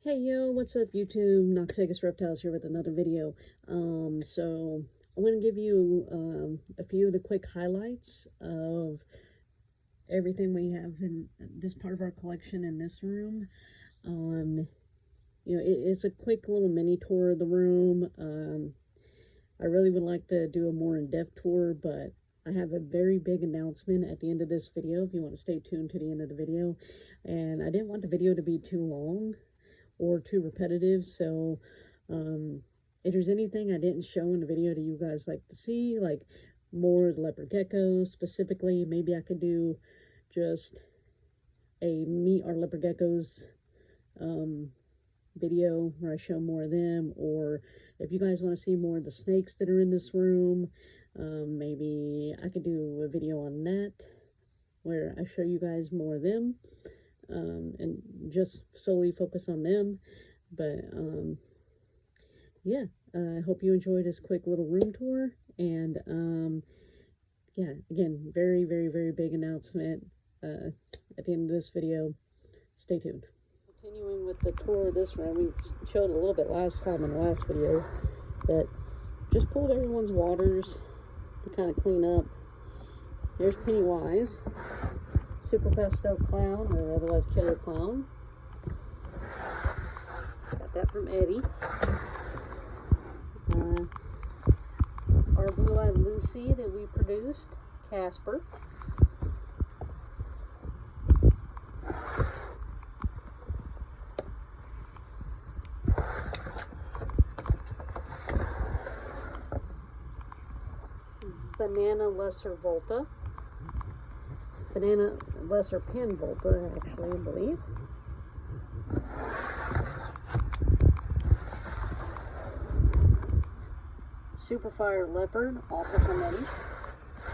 Hey yo, what's up YouTube? Knox Vegas Reptiles here with another video. So I want to give you a few of the quick highlights of everything we have in this part of our collection in this room. It's a quick little mini tour of the room. I really would like to do a more in-depth tour, but I have a very big announcement at the end of this video if you want to stay tuned to the end of the video. And I didn't want the video to be too long or too repetitive, so if there's anything I didn't show in the video that you guys like to see, like more leopard geckos specifically, maybe I could do just a meet our leopard geckos video where I show more of them, or if you guys want to see more of the snakes that are in this room, maybe I could do a video on that where I show you guys more of them. And just solely focus on them. But yeah, I hope you enjoy this quick little room tour. And yeah, again, very, very, very big announcement at the end of this video. Stay tuned. Continuing with the tour of this room, we showed a little bit last time in the last video, but just pulled everyone's waters to kind of clean up. There's Pennywise, Super Pastel Clown, or otherwise Killer Clown. Got that from Eddie. Our Blue-Eyed Lucy that we produced, Casper. Banana Lesser Volta. Banana Lesser Pin Volta, actually, I believe. Superfire Leopard, also from Eddie.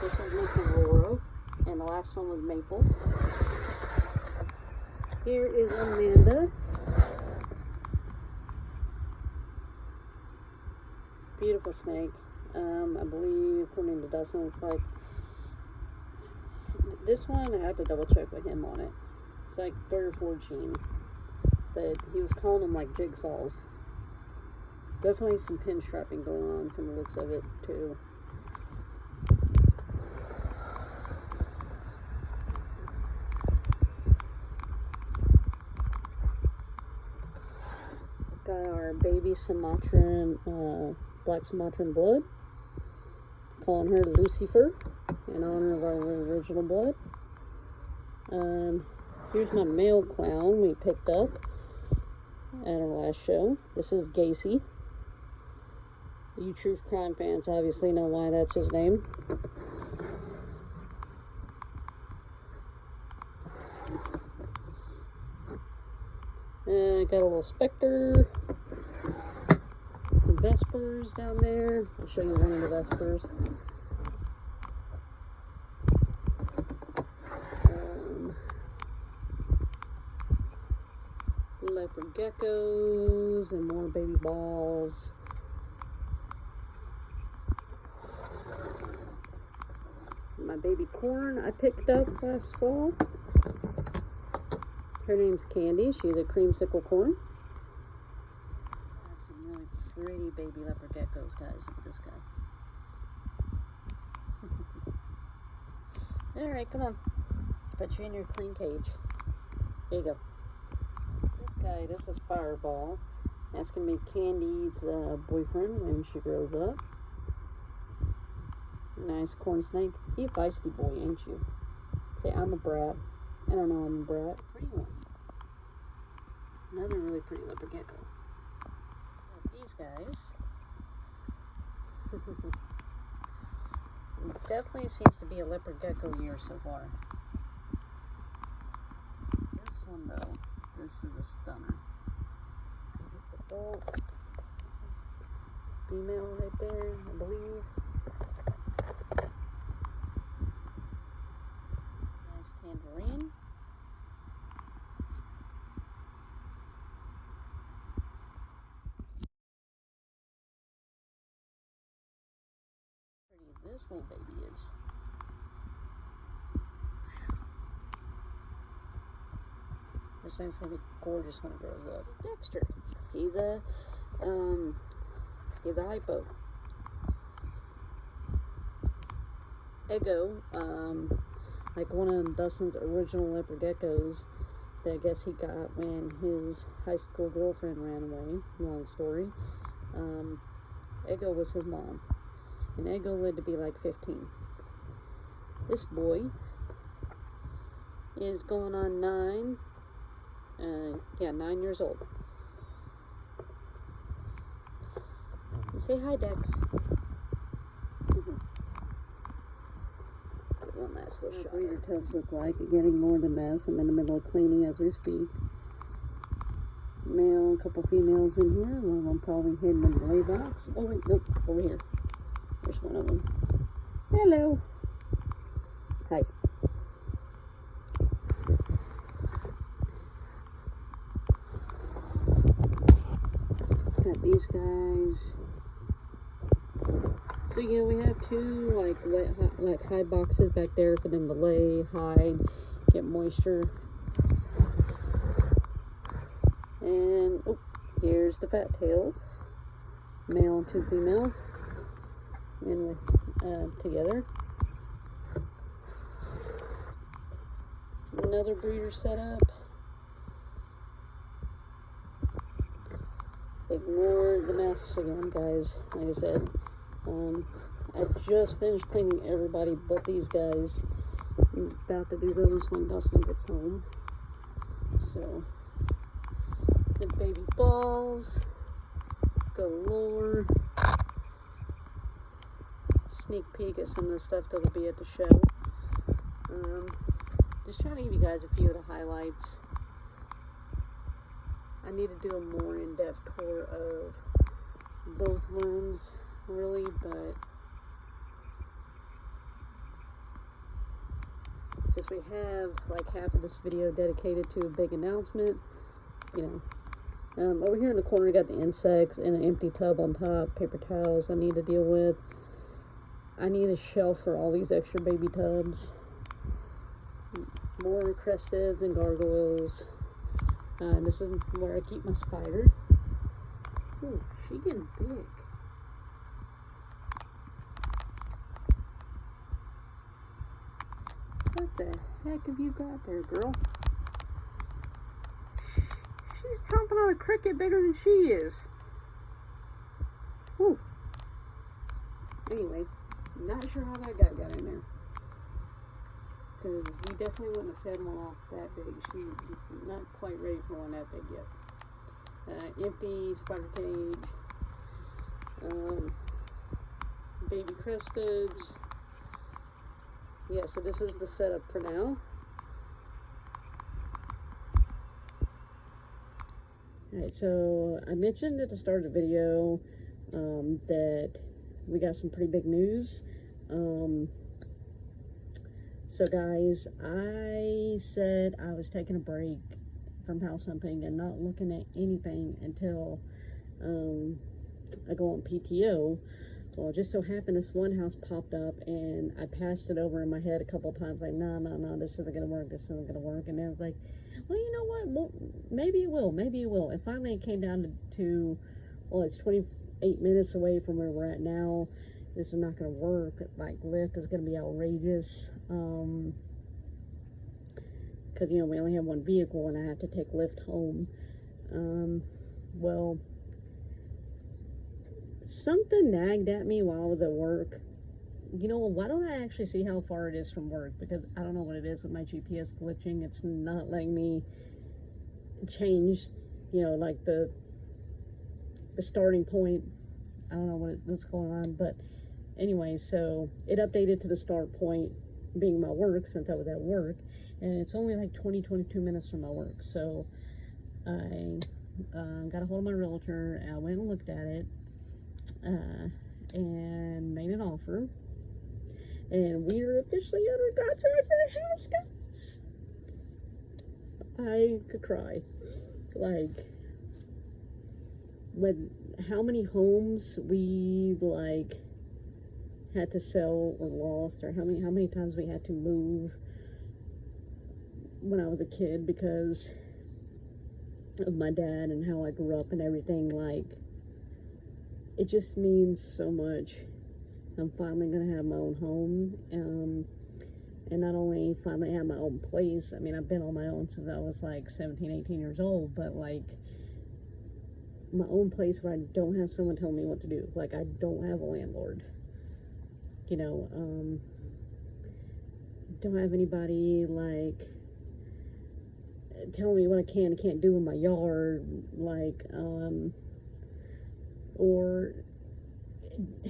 This is Miss Aurora, and the last one was Maple. Here is Amanda. Beautiful snake. I believe, according to Dustin, it's like, this one, I had to double check with him on it. It's like 3 or 4 gene. But he was calling them like jigsaws. Definitely some pin strapping going on from the looks of it, too. Got our baby Sumatran, black Sumatran blood. Calling her Lucifer in honor of our original blood. Here's my male clown we picked up at our last show. This is Gacy. You true crime fans obviously know why that's his name. Got a little Spectre. Some Vespers down there. I'll show you one of the Vespers. Leopard geckos and more baby balls. My baby corn I picked up last fall. Her name's Candy. She's a creamsicle corn. That's some really pretty baby leopard geckos, guys. Look at this guy. Alright, come on. Let's put you in your clean cage. There you go. This guy, this is Fireball. That's going to be Candy's boyfriend when she grows up. Nice corn snake. You a feisty boy, ain't you? Say, I'm a brat. I don't know, I'm a brat. Pretty one. Another really pretty leopard gecko. Got these guys. Definitely seems to be a leopard gecko year so far. This one though, this is a stunner. There's the bull. Female right there, I believe. Nice tangerine. This little baby is. This thing's gonna be gorgeous when it grows up. This is Dexter. He's a hypo. Ego, like one of Dustin's original leopard geckos that I guess he got when his high school girlfriend ran away. Long story. Ego was his mom, and Ego lived to be like 15. This boy is going on 9. 9 years old. You say hi, Dex. Get one last little shot. Breeder tubs look like. Again, ignore the mess. I'm in the middle of cleaning as we speak. Male, a couple females in here. One of them probably hidden in the lay box. Oh wait, nope, over here. There's one of them. Hello. Hi. Got these guys. So yeah, we have 2 like hide boxes back there for them to lay, hide, get moisture. And oh, here's the fat tails, male and 2 female, and together. Another breeder setup. Ignore the mess again, guys. Like I said, I just finished cleaning everybody but these guys. I'm about to do those when Dustin gets home. So, the baby balls galore. Sneak peek at some of the stuff that'll be at the show. Just trying to give you guys a few of the highlights. I need to do a more in-depth tour of both rooms, really, but since we have like half of this video dedicated to a big announcement, you know, over here in the corner we got the insects and an empty tub on top, paper towels I need to deal with. I need a shelf for all these extra baby tubs, more cresteds and gargoyles. This is where I keep my spider. Ooh, she getting big. What the heck have you got there, girl? She's chomping on a cricket bigger than she is. Whew. Anyway, not sure how that guy got in there. Because we definitely wouldn't have fed one off that big. She's not quite ready for one that big yet. Empty spider cage. Baby cresteds. Yeah, so this is the setup for now. Alright, so I mentioned at the start of the video that we got some pretty big news. So guys, I said I was taking a break from house hunting and not looking at anything until I go on PTO. Well, it just so happened this one house popped up and I passed it over in my head a couple of times, like, no, this isn't gonna work, this isn't gonna work. And then I was like, well, you know what, well, maybe it will. And finally it came down to well, it's 28 minutes away from where we're at now. This is not gonna work. Like, Lyft is gonna be outrageous. Because, you know, we only have one vehicle and I have to take Lyft home. Well, something nagged at me while I was at work. You know, why don't I actually see how far it is from work? Because I don't know what it is with my GPS glitching. It's not letting me change, you know, like the starting point. I don't know what's going on, but anyway, so it updated to the start point being my work since I was at work, and it's only like 22 minutes from my work. So I got a hold of my realtor, and I went and looked at it and made an offer, and we are officially under contract for the house, guys. I could cry. Like, with how many homes we like had to sell or lost, or how many times we had to move when I was a kid because of my dad and how I grew up and everything. Like, it just means so much. I'm finally gonna have my own home, and not only finally have my own place. I mean, I've been on my own since I was like 17, 18 years old, but like my own place where I don't have someone telling me what to do. Like, I don't have a landlord, you know. Don't have anybody like telling me what I can and can't do in my yard, like, or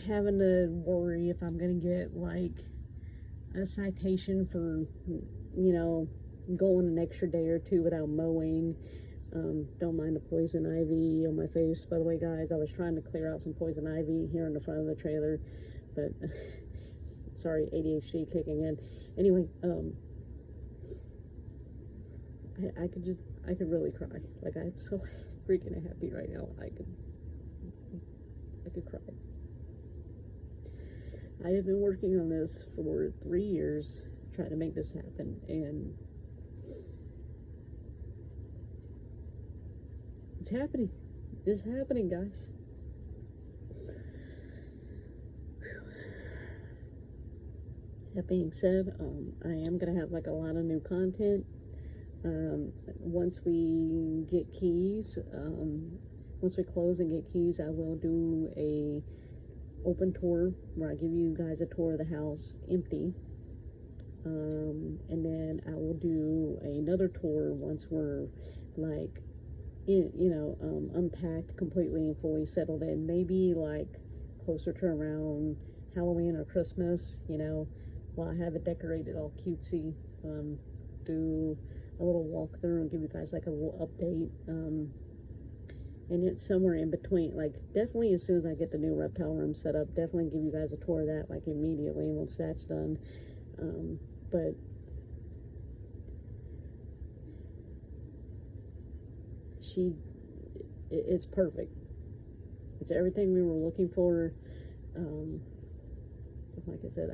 having to worry if I'm gonna get like a citation for, you know, going an extra day or two without mowing. Don't mind the poison ivy on my face, by the way, guys. I was trying to clear out some poison ivy here in the front of the trailer, but sorry, ADHD kicking in. Anyway, I could really cry. Like, I'm so freaking happy right now. I could cry. I have been working on this for 3 years, trying to make this happen, and it's happening. It's happening, guys. That being said, I am gonna have like a lot of new content. Once we get keys, once we close and get keys, I will do a open tour where I give you guys a tour of the house empty, and then I will do another tour once we're like unpacked completely and fully settled in, maybe like closer to around Halloween or Christmas, you know, while I have it decorated all cutesy. Do a little walkthrough and give you guys like a little update, and it's somewhere in between. Like, definitely as soon as I get the new reptile room set up, definitely give you guys a tour of that like immediately once that's done. But it's perfect. It's everything we were looking for. Like I said,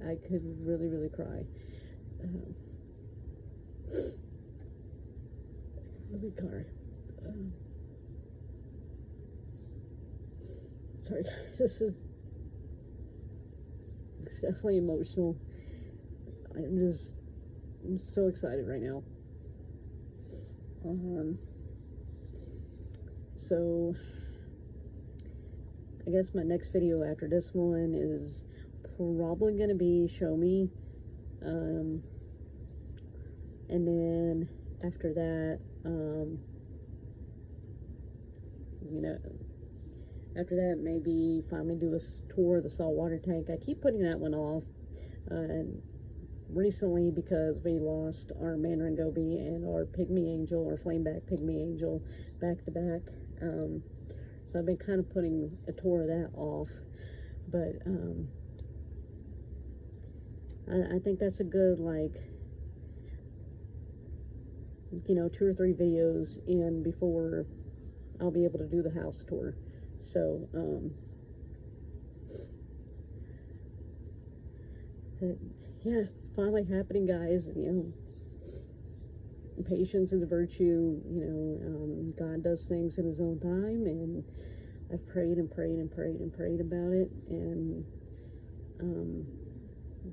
I could really cry. Really cry. Sorry guys, it's definitely emotional. I'm so excited right now. So I guess my next video after this one is probably gonna be show me, and then after that, after that, maybe finally do a tour of the saltwater tank. I keep putting that one off, and recently, because we lost our Mandarin Goby and our pygmy angel, or flameback pygmy angel, back to back. So I've been kind of putting a tour of that off, but I think that's a good, like, 2 or 3 videos in before I'll be able to do the house tour. So yeah, it's finally happening, guys. Patience is a virtue. God does things in his own time, and I've prayed and prayed and prayed and prayed about it, and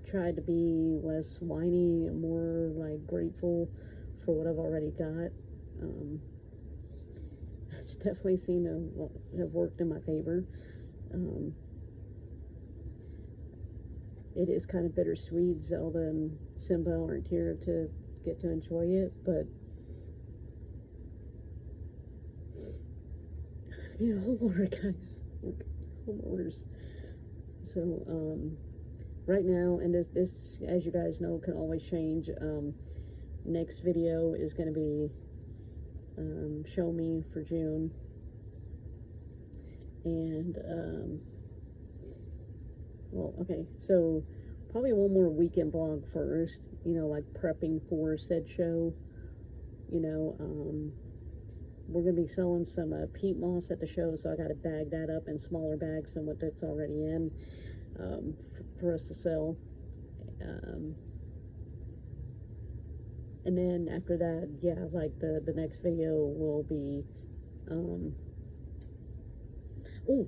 tried to be less whiny and more like grateful for what I've already got. It's definitely seemed to have worked in my favor. It is kind of bittersweet. Zelda and Simba aren't here to get to enjoy it, but homeowner, guys, homeowners. So right now, and this, as you guys know, can always change. Next video is going to be show me for June, and well, okay, so probably one more weekend vlog first, like prepping for said show. We're going to be selling some peat moss at the show, so I got to bag that up in smaller bags than what that's already in, for us to sell. And then after that, yeah, like the next video will be, oh,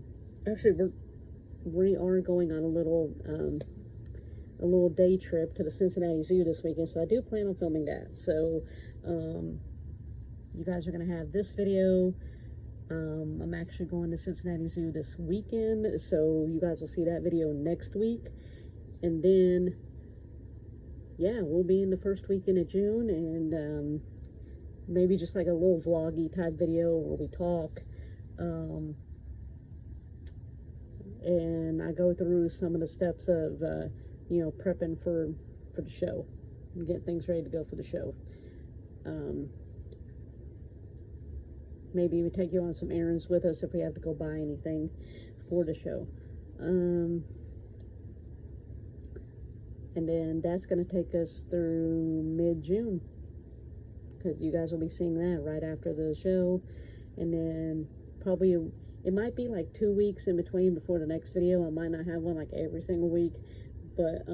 actually we are going on a little day trip to the Cincinnati Zoo this weekend, so I do plan on filming that. So you guys are going to have this video. I'm actually going to Cincinnati Zoo this weekend, so you guys will see that video next week. And then, yeah, we'll be in the first weekend of June, and maybe just like a little vloggy type video where we talk. And I go through some of the steps of, you know, prepping for the show and getting things ready to go for the show. Maybe we take you on some errands with us if we have to go buy anything for the show. And then that's going to take us through mid-June, because you guys will be seeing that right after the show. And then probably it might be like 2 weeks in between before the next video. I might not have one like every single week, but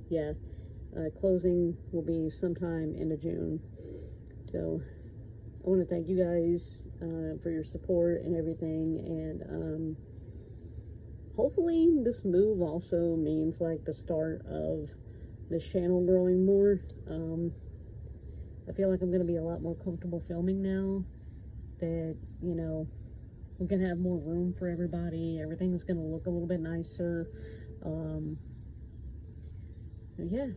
yeah, closing will be sometime into June. So I want to thank you guys for your support and everything, and hopefully this move also means like the start of this channel growing more. I feel like I'm going to be a lot more comfortable filming now that, you know, we're going to have more room for everybody. Everything's going to look a little bit nicer. Yeah.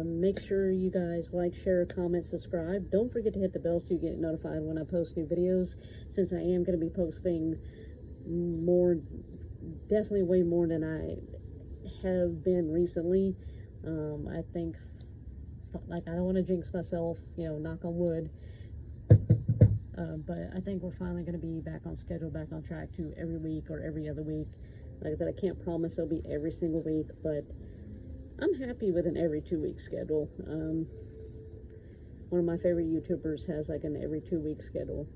Make sure you guys like, share, comment, subscribe. Don't forget to hit the bell so you get notified when I post new videos, since I am going to be posting more, definitely way more than I have been recently. I think, like, I don't want to jinx myself, you know, knock on wood, but I think we're finally going to be back on schedule, back on track to every week or every other week. Like I said, I can't promise it'll be every single week, but I'm happy with an every 2 week schedule. One of my favorite YouTubers has like an every 2 week schedule.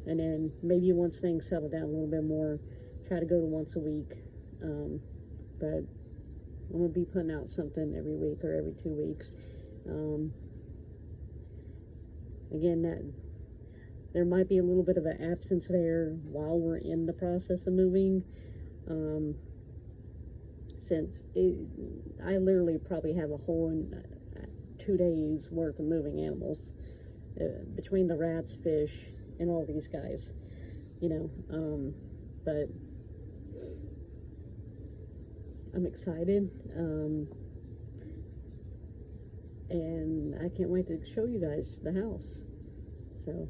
And then maybe once things settle down a little bit more, try to go to once a week. But I'm going to be putting out something every week or every 2 weeks. Again, that there might be a little bit of an absence there while we're in the process of moving. Since I literally probably have a whole 2 days worth of moving animals between the rats, fish, and all these guys, you know. But I'm excited, and I can't wait to show you guys the house. So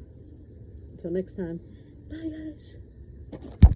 until next time, bye guys.